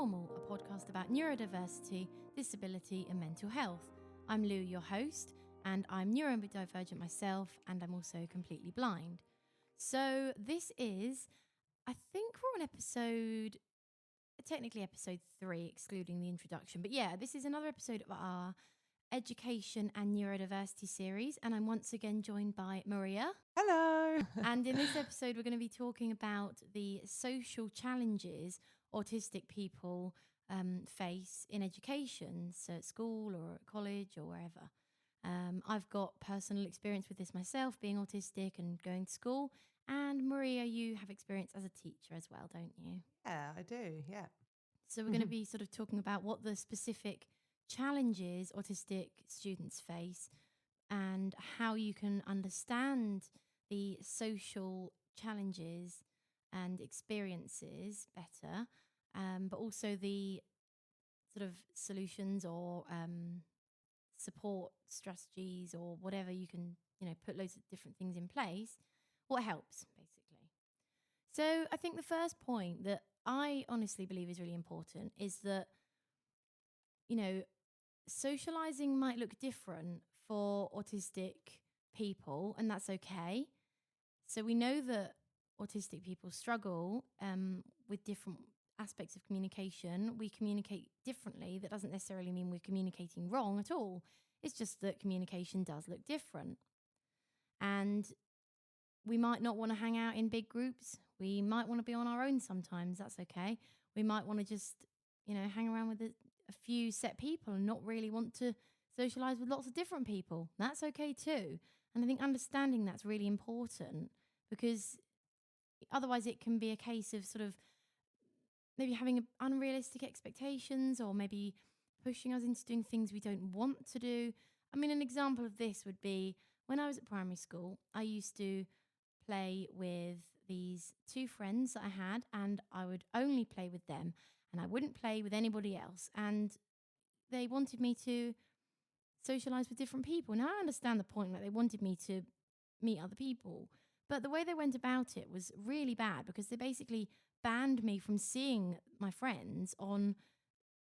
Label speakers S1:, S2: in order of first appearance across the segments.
S1: Normal, a podcast about neurodiversity, disability and mental health. I'm Lou, your host, and I'm neurodivergent myself, and I'm also completely blind. So this is, I think we're on technically episode 3, excluding the introduction. But yeah, this is another episode of our education and neurodiversity series, and I'm once again joined by Maria.
S2: Hello.
S1: And in this episode, we're going to be talking about the social challenges autistic people face in education, so at school or at college or wherever. I've got personal experience with this myself, being autistic and going to school. And Maria, you have experience as a teacher as well, don't you?
S2: Yeah, I do. Yeah.
S1: So we're going to be sort of talking about what the specific challenges autistic students face and how you can understand the social challenges and experiences better, but also the sort of solutions or support strategies or whatever you can, put loads of different things in place. What helps, basically. So I think the first point that I honestly believe is really important is that, socializing might look different for autistic people, and that's okay. So we know that autistic people struggle with different aspects of communication. We communicate differently. That doesn't necessarily mean we're communicating wrong at all. It's just that communication does look different. And we might not want to hang out in big groups. We might want to be on our own sometimes. That's okay. We might want to just, hang around with a few set people and not really want to socialize with lots of different people. That's okay too. And I think understanding that's really important, because otherwise it can be a case of sort of maybe having unrealistic expectations or maybe pushing us into doing things we don't want to do. I mean, an example of this would be when I was at primary school, I used to play with these 2 friends that I had, and I would only play with them and I wouldn't play with anybody else. And they wanted me to socialize with different people. Now I understand the point, like they wanted me to meet other people, but the way they went about it was really bad, because they basically banned me from seeing my friends on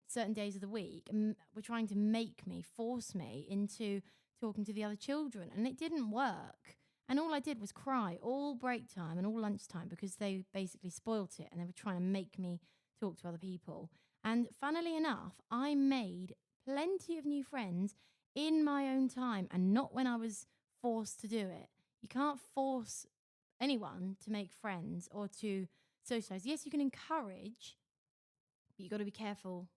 S1: certain days of the week and were trying to force me into talking to the other children, and it didn't work. And all I did was cry all break time and all lunchtime, because they basically spoilt it and they were trying to make me talk to other people. And funnily enough, I made plenty of new friends in my own time and not when I was forced to do it. You can't force anyone to make friends or to socialize. Yes, you can encourage, but you've got to be careful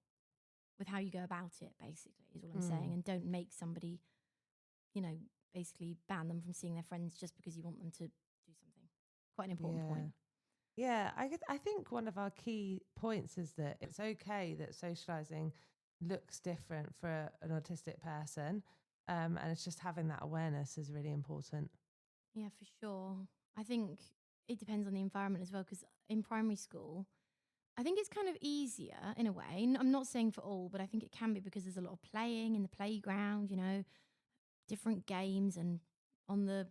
S1: with how you go about it, basically, is all I'm saying. And don't make somebody, basically ban them from seeing their friends just because you want them to do something. Quite an important point.
S2: Yeah, I think one of our key points is that it's okay that socializing looks different for an autistic person. And it's just having that awareness is really important.
S1: Yeah, for sure. I think it depends on the environment as well, because in primary school, I think it's kind of easier in a way. I'm not saying for all, but I think it can be, because there's a lot of playing in the playground, different games and on the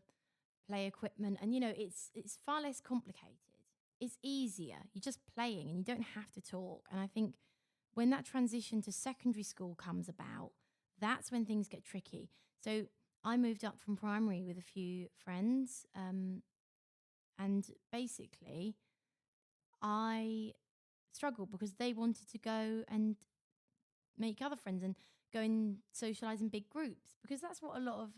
S1: play equipment. And, it's far less complicated. It's easier. You're just playing and you don't have to talk. And I think when that transition to secondary school comes about, that's when things get tricky. So I moved up from primary with a few friends. And basically, I struggled because they wanted to go and make other friends and go and socialize in big groups, because that's what a lot of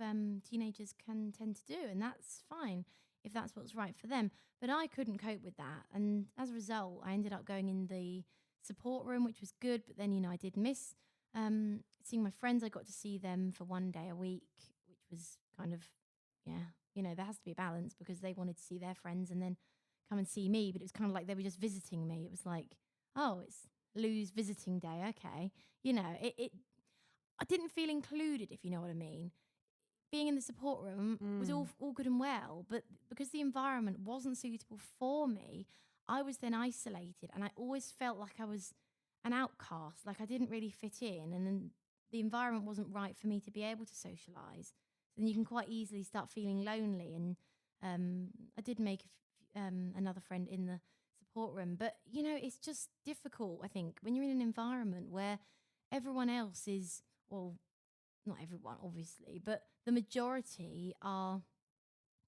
S1: teenagers can tend to do. And that's fine if that's what's right for them. But I couldn't cope with that. And as a result, I ended up going in the support room, which was good. But then, I did miss seeing my friends. I got to see them for 1 day a week, which was kind of, there has to be a balance, because they wanted to see their friends and then come and see me. But it was kind of like they were just visiting me. It was like, oh, it's Lou's visiting day. Okay. I didn't feel included, if you know what I mean. Being in the support room was all good and well, but because the environment wasn't suitable for me, I was then isolated, and I always felt like I was an outcast, like I didn't really fit in, and then the environment wasn't right for me to be able to socialize. So then you can quite easily start feeling lonely. And I did make another friend in the support room. But, it's just difficult, I think, when you're in an environment where everyone else is, well, not everyone, obviously, but the majority are,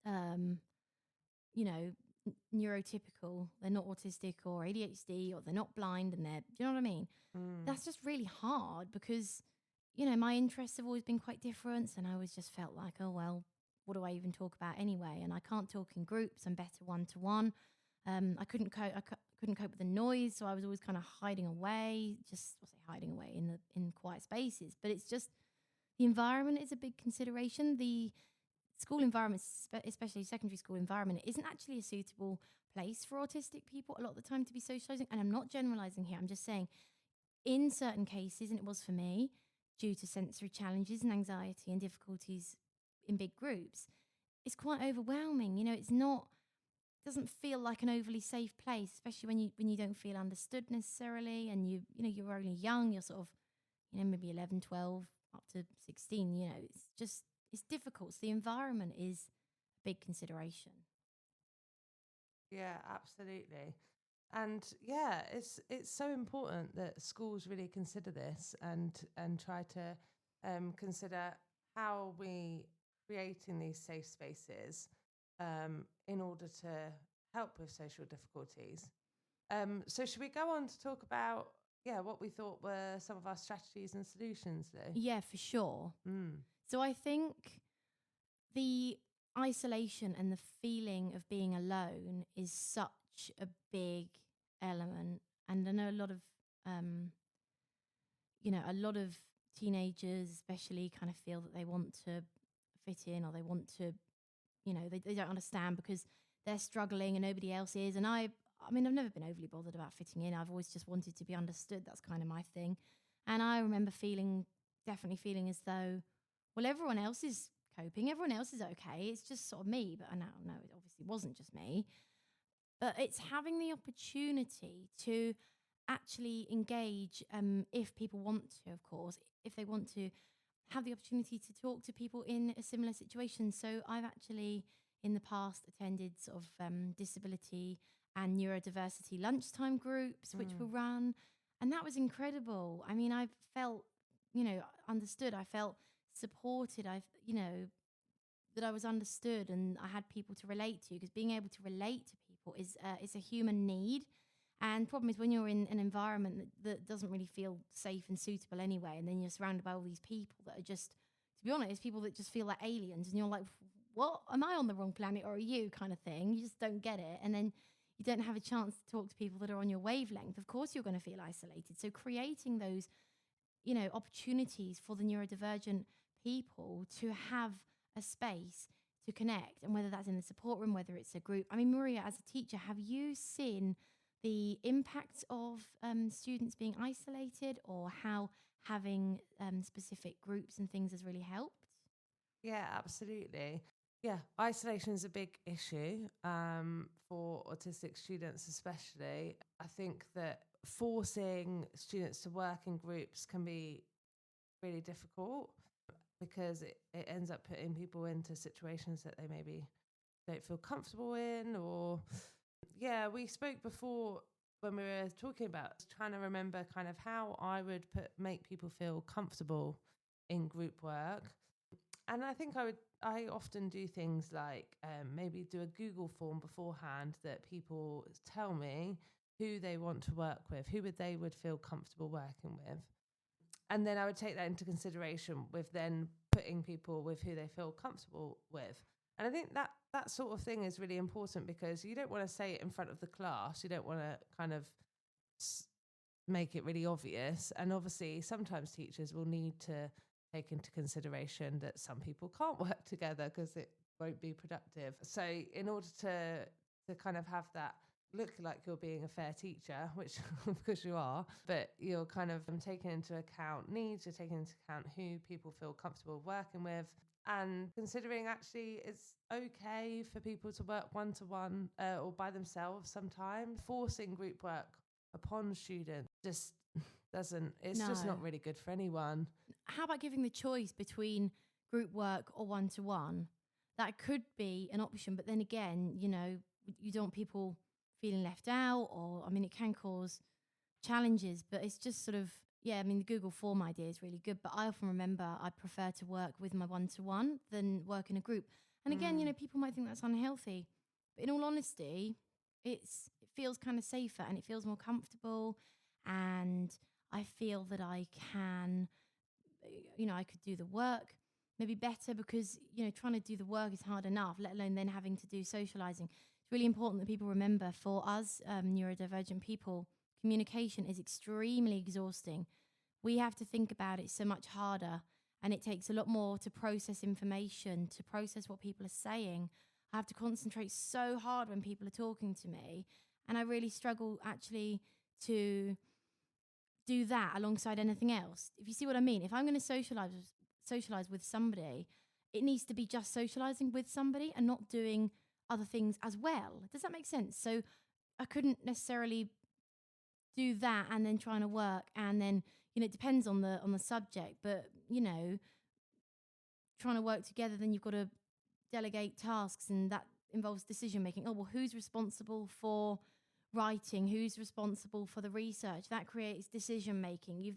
S1: um, neurotypical. They're not autistic or ADHD, or they're not blind, and do you know what I mean?
S2: Mm.
S1: That's just really hard because, my interests have always been quite different. And I always just felt like, oh, well, what do I even talk about anyway? And I can't talk in groups. I'm better one-to-one. I couldn't cope. Couldn't cope with the noise, so I was always kind of hiding away. Just, I'll say, hiding away in quiet spaces. But it's just the environment is a big consideration. The school environment, especially secondary school environment, isn't actually a suitable place for autistic people a lot of the time to be socializing. And I'm not generalizing here. I'm just saying, in certain cases, and it was for me, due to sensory challenges and anxiety and difficulties in big groups, it's quite overwhelming. It's not, doesn't feel like an overly safe place, especially when you don't feel understood necessarily, and you're only young. You're sort of, maybe 11, 12, up to 16. It's difficult. So the environment is a big consideration.
S2: Yeah, absolutely. And yeah, it's so important that schools really consider this and try to consider how we creating these safe spaces in order to help with social difficulties. So should we go on to talk about what we thought were some of our strategies and solutions, Lou?
S1: Yeah, for sure.
S2: Mm.
S1: So I think the isolation and the feeling of being alone is such a big element. And I know a lot of teenagers especially kind of feel that they want to fit in, or they want to, they don't understand because they're struggling and nobody else is. And I mean, I've never been overly bothered about fitting in. I've always just wanted to be understood. That's kind of my thing. And I remember definitely feeling as though, well, everyone else is coping. Everyone else is okay. It's just sort of me. But I know, no, it obviously wasn't just me. But it's having the opportunity to actually engage, if people want to, of course, if they want to have the opportunity to talk to people in a similar situation. So I've actually in the past attended sort of disability and neurodiversity lunchtime groups, which were run. And that was incredible. I mean, I felt, understood. I felt supported. That I was understood and I had people to relate to, because being able to relate to people is a human need. And problem is when you're in an environment that doesn't really feel safe and suitable anyway, and then you're surrounded by all these people that are just, to be honest, people that just feel like aliens, and you're like, what? Am I on the wrong planet, or are you, kind of thing? You just don't get it. And then you don't have a chance to talk to people that are on your wavelength. Of course you're going to feel isolated. So creating those, opportunities for the neurodivergent people to have a space to connect, and whether that's in the support room, whether it's a group. I mean, Maria, as a teacher, have you seen the impact of students being isolated, or how having specific groups and things has really helped?
S2: Yeah, absolutely. Yeah, isolation is a big issue for autistic students, especially. I think that forcing students to work in groups can be really difficult because it ends up putting people into situations that they maybe don't feel comfortable in. Or, yeah, we spoke before when we were talking about trying to remember kind of how I would make people feel comfortable in group work. And I think I often do things like maybe do a Google form beforehand that people tell me who they want to work with, who they would feel comfortable working with. And then I would take that into consideration with then putting people with who they feel comfortable with. And I think that sort of thing is really important, because you don't want to say it in front of the class. You don't want to kind of make it really obvious. And obviously sometimes teachers will need to take into consideration that some people can't work together because it won't be productive. So in order to kind of have that look like you're being a fair teacher, which of course you are, but you're kind of taking into account needs, you're taking into account who people feel comfortable working with, and considering actually it's okay for people to work one-to-one or by themselves sometimes. Forcing group work upon students just it's just not really good for anyone.
S1: How about giving the choice between group work or one-to-one? That could be an option, but then again, you don't want people feeling left out, or I mean, it can cause challenges, but it's just sort of, yeah, I mean, the Google Form idea is really good, but I often remember I prefer to work with my one-to-one than work in a group. And again, people might think that's unhealthy, but in all honesty, it feels kind of safer and it feels more comfortable, and I feel that I can, I could do the work maybe better, because trying to do the work is hard enough, let alone then having to do socializing. It's really important that people remember, for us neurodivergent people, communication is extremely exhausting. We have to think about it so much harder, and it takes a lot more to process information, to process what people are saying. I have to concentrate so hard when people are talking to me, and I really struggle actually to do that alongside anything else. If you see what I mean, if I'm going to socialize with somebody, it needs to be just socializing with somebody and not doing other things as well. Does that make sense? So I couldn't necessarily do that and then trying to work, and then it depends on the subject, but trying to work together, then you've got to delegate tasks, and that involves decision making. Oh, well, who's responsible for writing? Who's responsible for the research? That creates decision making.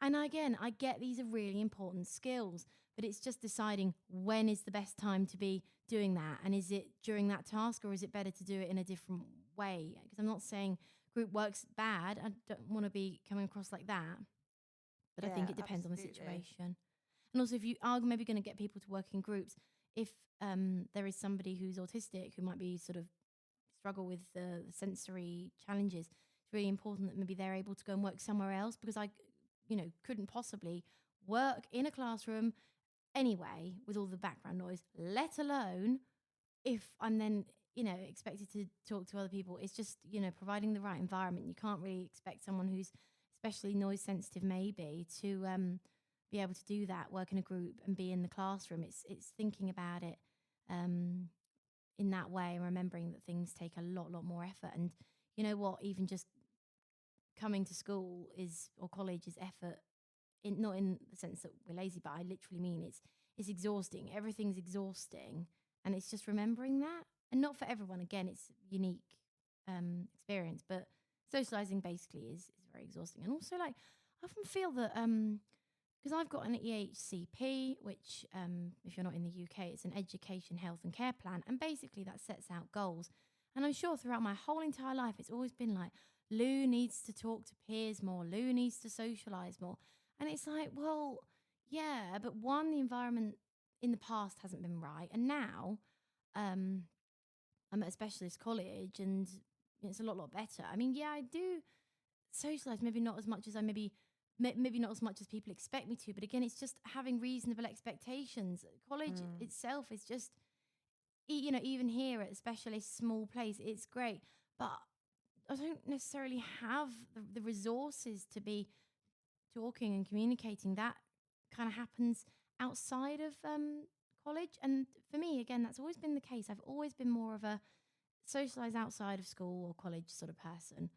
S1: And again, I get these are really important skills, but it's just deciding when is the best time to be doing that, and is it during that task, or is it better to do it in a different way? Because I'm not saying group work's bad. I don't want to be coming across like that, but I think it depends on the situation. And also, if you are maybe going to get people to work in groups, if there is somebody who's autistic who might be sort of struggle with the sensory challenges, it's really important that maybe they're able to go and work somewhere else, because I, couldn't possibly work in a classroom anyway with all the background noise, let alone if I'm then, expected to talk to other people. It's just, providing the right environment. You can't really expect someone who's especially noise sensitive maybe to be able to do that, work in a group and be in the classroom. It's thinking about it in that way, and remembering that things take a lot more effort. And you know what, even just coming to school or college is effort, not in the sense that we're lazy, but I literally mean it's exhausting. Everything's exhausting, and it's just remembering that. And not for everyone, again, it's unique experience, but socializing basically is very exhausting. And also, like, I often feel that because I've got an EHCP, which if you're not in the UK, it's an education, health and care plan, and basically that sets out goals. And I'm sure throughout my whole entire life, it's always been like, Lou needs to talk to peers more, Lou needs to socialize more. And it's like, well, yeah, but one, the environment in the past hasn't been right, and now I'm at a specialist college, and it's a lot better. I mean, yeah, I do socialize, maybe not as much as I maybe not as much as people expect me to, but again, it's just having reasonable expectations. College itself is just, even here at a specialist small place, it's great, but I don't necessarily have the resources to be talking and communicating. That kind of happens outside of college. And for me, again, that's always been the case. I've always been more of a socialize outside of school or college sort of person.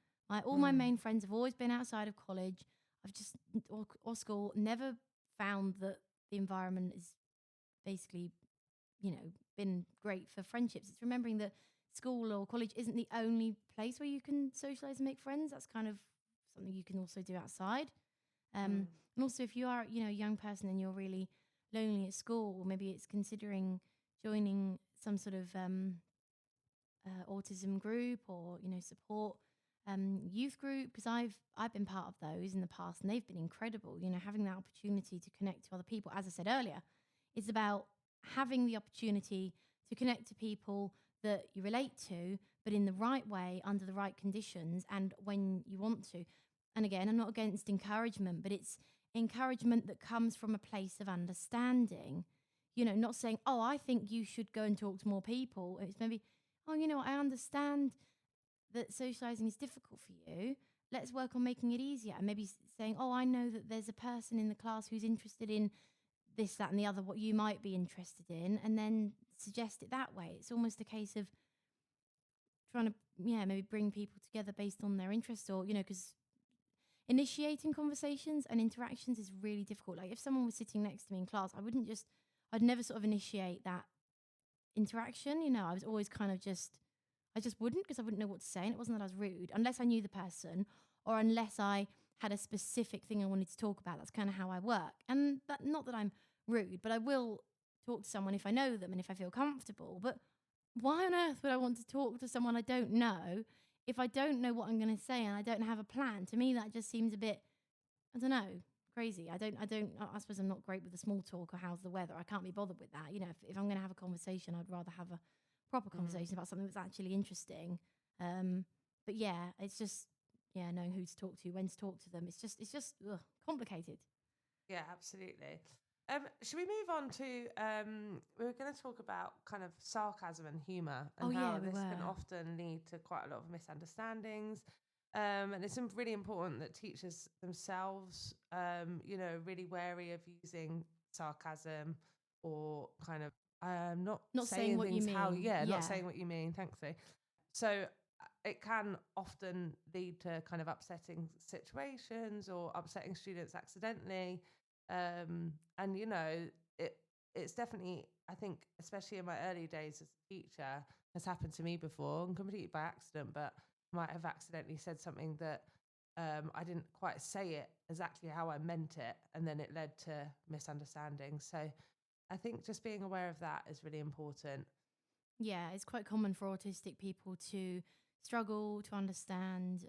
S1: All my main friends have always been outside of college. I've just, or school, never found that the environment is basically, been great for friendships. It's remembering that school or college isn't the only place where you can socialize and make friends. That's kind of something you can also do outside. And also, if you are, a young person and you're really lonely at school, or maybe it's considering joining some sort of autism group, or support youth group, because I've been part of those in the past, and they've been incredible. Having that opportunity to connect to other people, as I said earlier, it's about having the opportunity to connect to people that you relate to, but in the right way, under the right conditions, and when you want to. And again, I'm not against encouragement, but it's encouragement that comes from a place of understanding. Not saying, oh, I think you should go and talk to more people. It's maybe, oh, I understand that socializing is difficult for you. Let's work on making it easier. And maybe saying, oh, I know that there's a person in the class who's interested in this, that, and the other, what you might be interested in, and then suggest it that way. It's almost a case of trying to, maybe bring people together based on their interests, or, because initiating conversations and interactions is really difficult. Like, if someone was sitting next to me in class, I'd never sort of initiate that interaction. I was always kind of just, I just wouldn't, because I wouldn't know what to say. And it wasn't that I was rude, unless I knew the person or unless I had a specific thing I wanted to talk about. That's kind of how I work. And that, not that I'm rude, but I will talk to someone if I know them and if I feel comfortable. But why on earth would I want to talk to someone I don't know if I don't know what I'm going to say and I don't have a plan? To me, that just seems a bit, I don't know, crazy. I suppose I'm not great with the small talk or how's the weather. I can't be bothered with that. You know, if I'm going to have a conversation, I'd rather have a proper conversation about something that's actually interesting. But yeah, it's just, yeah, knowing who to talk to, when to talk to them. It's just complicated.
S2: Yeah, absolutely. Should we move on to we were going to talk about kind of sarcasm and humour and
S1: Oh
S2: how
S1: yeah, we
S2: this can
S1: were.
S2: often lead to quite a lot of misunderstandings. And it's really important that teachers themselves, are really wary of using sarcasm or kind of not
S1: Not saying
S2: saying
S1: what you
S2: things how,
S1: mean.
S2: not
S1: Yeah.
S2: saying what you mean, thankfully. So it can often lead to kind of upsetting situations or upsetting students accidentally. And it's definitely, I think, especially in my early days as a teacher, has happened to me before, and completely by accident, but might have accidentally said something that I didn't quite say it exactly how I meant it, and then it led to misunderstandings. So I think just being aware of that is really important.
S1: Yeah, it's quite common for autistic people to struggle to understand,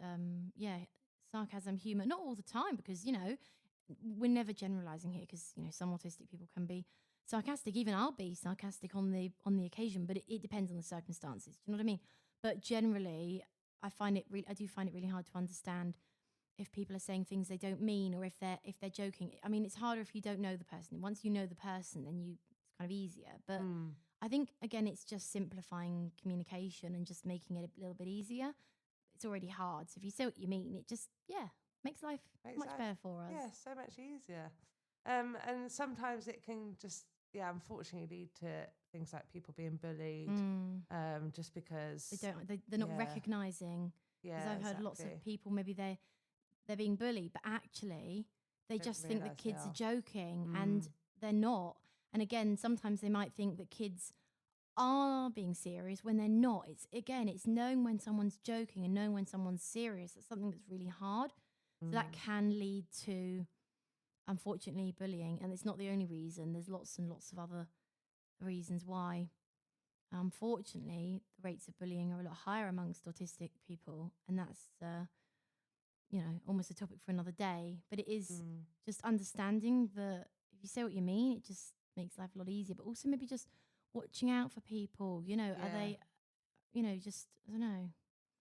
S1: sarcasm, humor. Not all the time, because we're never generalizing here, because some autistic people can be sarcastic. Even I'll be sarcastic on the occasion, but it depends on the circumstances. Do you know what I mean? But generally, I do find it really hard to understand if people are saying things they don't mean, or if they're joking. I mean, it's harder if you don't know the person. Once you know the person, then it's kind of easier. But
S2: Mm.
S1: I think, again, it's just simplifying communication and just making it a little bit easier. It's already hard, so if you say what you mean, it just makes life
S2: Makes
S1: much
S2: life,
S1: better for us.
S2: yeah, so much easier. And sometimes it can just, yeah, unfortunately lead to things like people being bullied,
S1: Mm.
S2: just because
S1: They're not
S2: yeah,
S1: recognizing, because
S2: yeah,
S1: I've heard lots of
S2: exactly.
S1: people, maybe they're being bullied, but actually they
S2: Don't
S1: just think the
S2: realise they
S1: kids are
S2: are.
S1: joking, and
S2: Mm.
S1: they're not. And again, sometimes they might think that kids are being serious when they're not. It's knowing when someone's joking and knowing when someone's serious. That's something that's really hard. So that
S2: Mm.
S1: can lead to, unfortunately, bullying. And it's not the only reason. There's lots and lots of other reasons why, unfortunately, the rates of bullying are a lot higher amongst autistic people. And that's, almost a topic for another day. But it is
S2: Mm.
S1: just understanding that if you say what you mean, it just makes life a lot easier. But also maybe just watching out for people. Are
S2: Yeah.
S1: they, just, I don't know.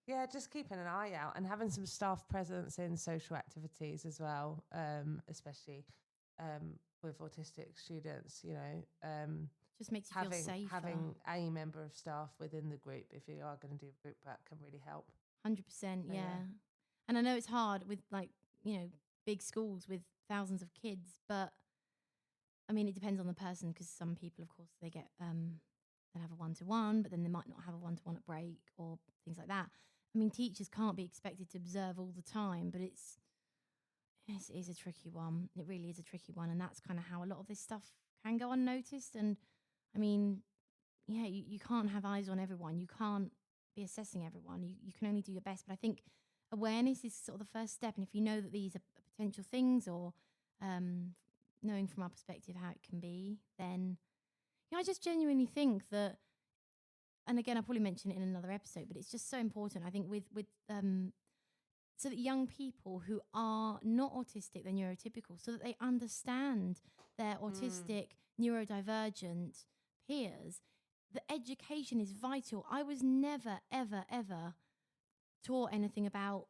S2: Yeah, just keeping an eye out and having some staff presence in social activities as well, especially with autistic students,
S1: Just makes you feel safer.
S2: having a member of staff within the group, if you are going to do group work, can really help.
S1: 100%,
S2: So yeah.
S1: yeah. And I know it's hard with, like, big schools with thousands of kids, but I mean, it depends on the person, because some people, of course, they have a one-to-one, but then they might not have a one-to-one at break or things like that. I mean, teachers can't be expected to observe all the time, but it is a tricky one. It really is a tricky one, and that's kind of how a lot of this stuff can go unnoticed. And I mean, yeah, you can't have eyes on everyone. You can't be assessing everyone. You can only do your best. But I think awareness is sort of the first step. And if you know that these are potential things, or um, knowing from our perspective how it can be, then I just genuinely think that. And again, I'll probably mention it in another episode, but it's just so important. I think with so that young people who are not autistic, they're neurotypical, so that they understand their
S2: Mm.
S1: autistic, neurodivergent peers. The education is vital. I was never, ever, ever taught anything about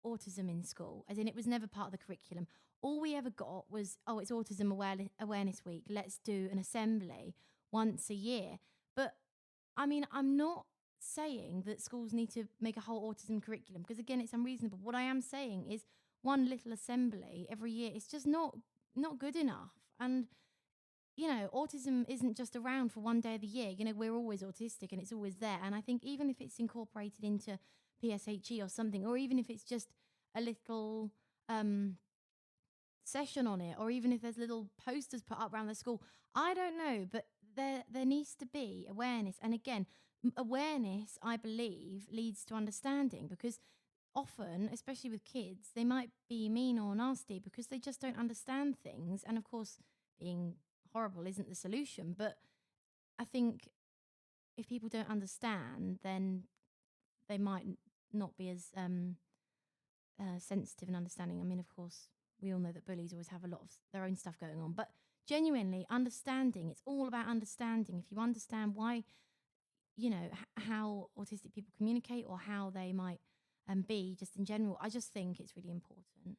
S1: autism in school, as in it was never part of the curriculum. All we ever got was, oh, it's Autism Awareness Week. Let's do an assembly once a year. But I mean, I'm not saying that schools need to make a whole autism curriculum, because again, it's unreasonable. What I am saying is one little assembly every year is just not good enough. And autism isn't just around for one day of the year. We're always autistic and it's always there. And I think even if it's incorporated into PSHE or something, or even if it's just a little session on it, or even if there's little posters put up around the school, I don't know, but there needs to be awareness. And again, awareness, I believe, leads to understanding, because often, especially with kids, they might be mean or nasty because they just don't understand things. And of course, being horrible isn't the solution. But I think if people don't understand, then they might not be as sensitive and understanding. I mean, of course, we all know that bullies always have a lot of their own stuff going on, but genuinely understanding, it's all about understanding. If you understand why, how autistic people communicate, or how they might be just in general, I just think it's really important.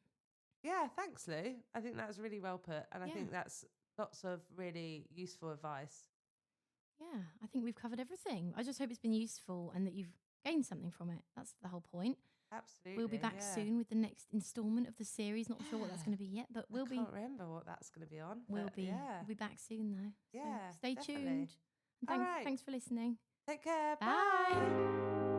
S2: Yeah, thanks, Lou. I think that's really well put. And I
S1: Yeah.
S2: think that's lots of really useful advice.
S1: Yeah, I think we've covered everything. I just hope it's been useful and that you've gained something from it. That's the whole point.
S2: Absolutely.
S1: We'll be back soon with the next installment of the series. Not sure what that's going to be yet, but
S2: I can't remember what that's going to be on.
S1: we'll be back soon though. So
S2: Yeah,
S1: stay
S2: definitely.
S1: tuned. And
S2: All right.
S1: thanks for listening.
S2: Take care.
S1: Bye.
S2: Bye.